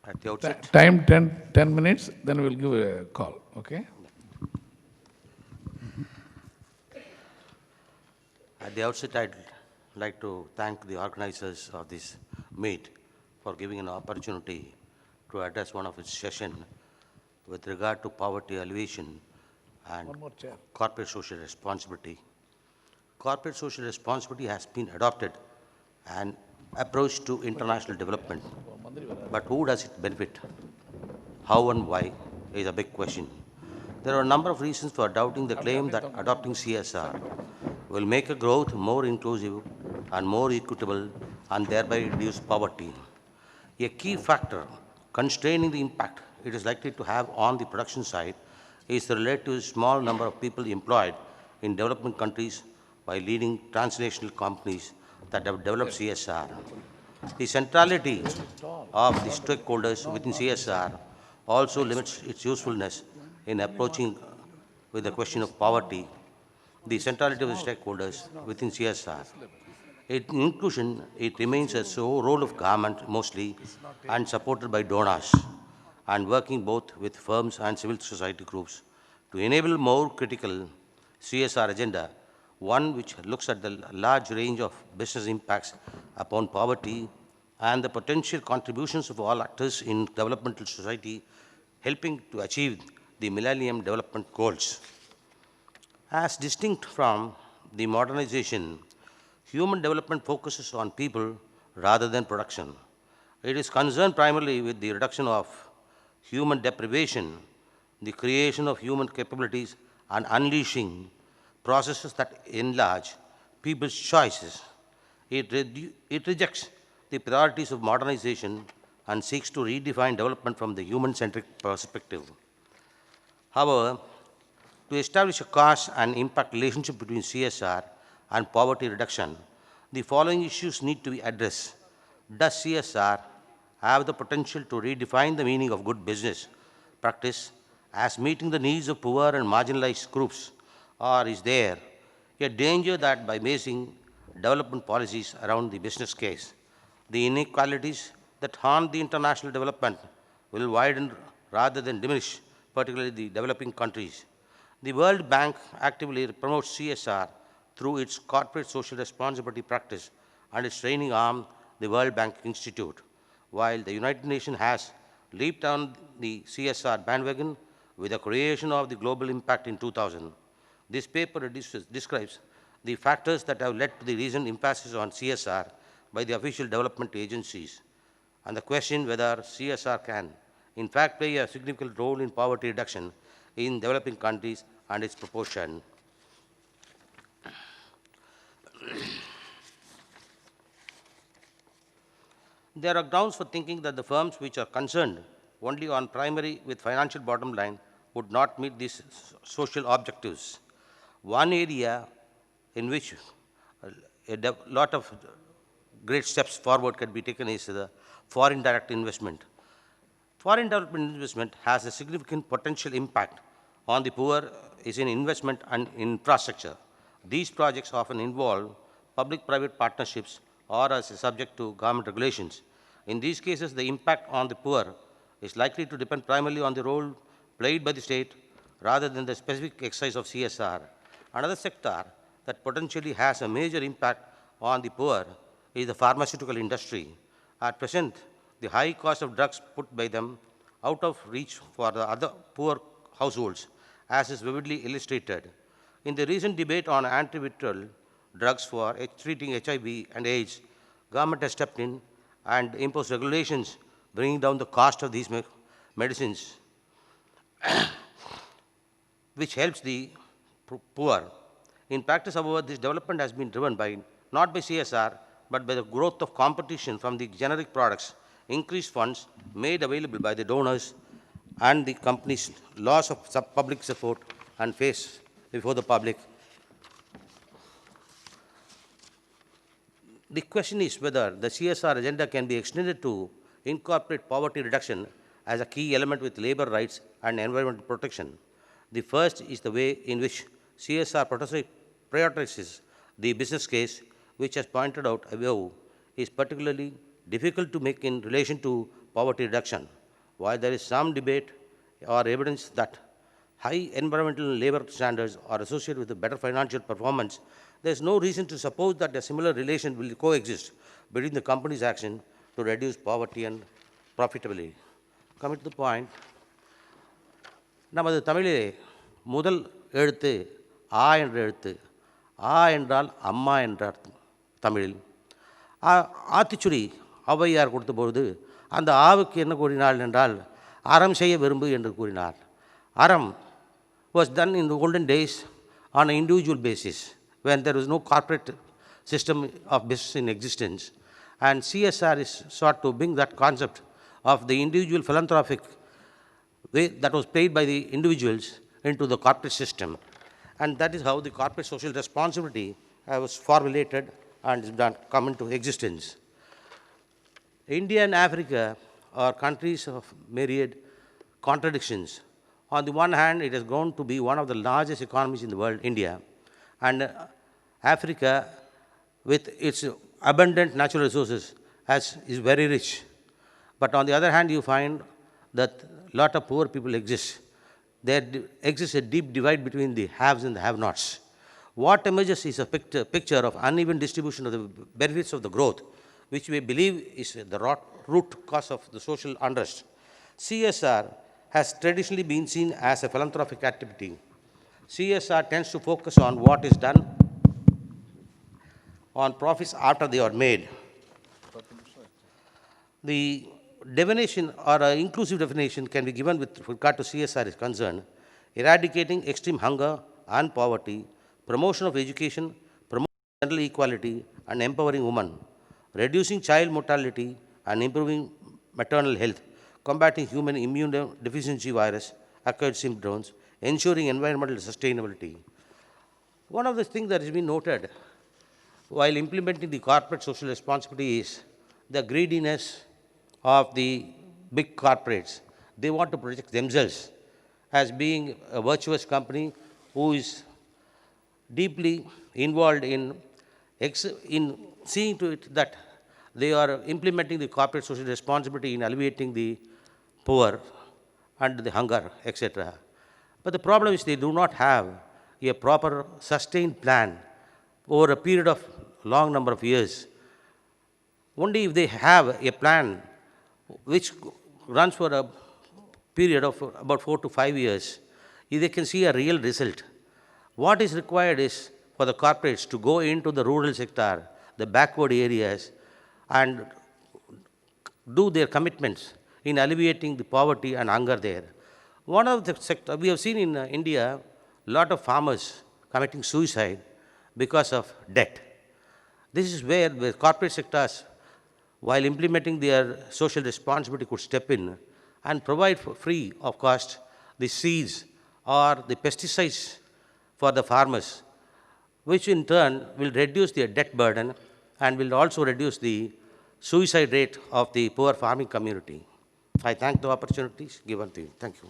At the outset, Time 10 minutes, then we'll give a call, okay? I'd like to thank the organizers of this meet for giving an opportunity to address one of its session with regard to poverty alleviation and One more chair. corporate social responsibility. Corporate social responsibility has been adopted an approach to international development. But who does it benefit? How and why is a big question. There are a number of reasons for doubting the claim that adopting CSR will make a growth more inclusive and more equitable and thereby reduce poverty. A key factor constraining the impact it is likely to have on the production side is the relatively small number of people employed in developing countries by leading transnational companies that have developed CSR. The centrality of the stakeholders within CSR also limits its usefulness in approaching with the question of poverty. The centrality of the stakeholders within CSR. In inclusion, it remains a role of government mostly and supported by donors and working both with firms and civil society groups to enable more critical CSR agenda, one which looks at the large range of business impacts upon poverty and the potential contributions of all actors in developmental society helping to achieve the Millennium Development Goals. As distinct from the modernization, human development focuses on people rather than production. It is concerned primarily with the reduction of human deprivation, the creation of human capabilities, and unleashing processes that enlarge people's choices. It rejects the priorities of modernization and seeks to redefine development from the human centric perspective. However, to establish a cause and impact relationship between CSR and poverty reduction, the following issues need to be addressed. Does CSR have the potential to redefine the meaning of good business practice as meeting the needs of poor and marginalized groups? Or is there a danger that by basing development policies around the business case, the inequalities that harm the international development will widen rather than diminish, particularly the developing countries? The World Bank actively promotes CSR through its corporate social responsibility practice and its training arm, the World Bank Institute, while the United Nations has leaped on the CSR bandwagon with the creation of the Global Impact in 2000. This paper describes the factors that have led to the recent emphasis on CSR by the official development agencies and the question whether CSR can, in fact, play a significant role in poverty reduction in developing countries and its proportion. There are grounds for thinking that the firms which are concerned only on primary with financial bottom line would not meet these social objectives. One area in which a lot of great steps forward can be taken is the foreign direct investment. Foreign development investment has a significant potential impact on the poor is in investment and infrastructure. These projects often involve public-private partnerships or as subject to government regulations. In these cases, the impact on the poor is likely to depend primarily on the role played by the state rather than the specific exercise of CSR. Another sector that potentially has a major impact on the poor is the pharmaceutical industry. At present, the high cost of drugs put by them out of reach for the other poor households, as is vividly illustrated. In the recent debate on antiretroviral drugs for treating HIV and AIDS, government has stepped in and imposed regulations bringing down the cost of these medicines, which helps the poor. In practice, however, this development has been driven by not by CSR, but by the growth of competition from the generic products, increased funds made available by the donors, and the company's loss of public support and face before the public. The question is whether the CSR agenda can be extended to incorporate poverty reduction as a key element with labor rights and environmental protection. The first is the way in which CSR prioritizes the business case, which, as pointed out above, is particularly difficult to make in relation to poverty reduction. While there is some debate or evidence that high environmental and labor standards are associated with a better financial performance, there is no reason to suppose that a similar relation will coexist between the company's action to reduce poverty and profitability. Coming to the point, நமது தமிழிலே முதல் எழுத்து ஆ என்ற எழுத்து. ஆ என்றால் அம்மா என்ற அர்த்தம் தமிழில். ஆத்திச்சுடி ஔவையார் கொடுத்தபொழுது அந்த ஆவுக்கு என்ன கூறினாள் என்றால் அறம் செய்ய விரும்பு என்று கூறினார். அறம் was done in the olden days on an individual basis when there was no corporate system of business in existence, and CSR is sought to bring that concept of the individual philanthropic way that was paid by the individuals into the corporate system, and that is how the corporate social responsibility was formulated and is done, come into existence. India and Africa are countries of myriad contradictions. On the one hand, it has grown to be one of the largest economies in the world, India, and Africa, with its abundant natural resources, is very rich. But on the other hand, you find that a lot of poor people exist. There exists a deep divide between the haves and the have-nots. What emerges is a picture of uneven distribution of the benefits of the growth, which we believe is the root cause of the social unrest. CSR has traditionally been seen as a philanthropic activity. CSR tends to focus on what is done on profits after they are made. The definition or an inclusive definition can be given with regard to CSR is concerned: eradicating extreme hunger and poverty, promotion of education, promoting gender equality and empowering women, reducing child mortality and improving maternal health, combating human immune deficiency virus, acquired syndromes, ensuring environmental sustainability. One of the things that has been noted while implementing the corporate social responsibility is the greediness of the big corporates. They want to project themselves as being a virtuous company who is deeply involved in seeing to it that they are implementing the corporate social responsibility in alleviating the poor and the hunger, etc. But the problem is they do not have a proper sustained plan over a period of long number of years. Only if they have a plan which runs for a period of about 4 to 5 years, if they can see a real result. What is required is for the corporates to go into the rural sector, the backward areas, and do their commitments in alleviating the poverty and hunger there. One of the sector, we have seen in India, a lot of farmers committing suicide because of debt. This is where the corporate sectors, while implementing their social responsibility, could step in and provide for free of cost the seeds or the pesticides for the farmers, which in turn will reduce their debt burden and will also reduce the suicide rate of the poor farming community. I thank the opportunities given to you. Thank you.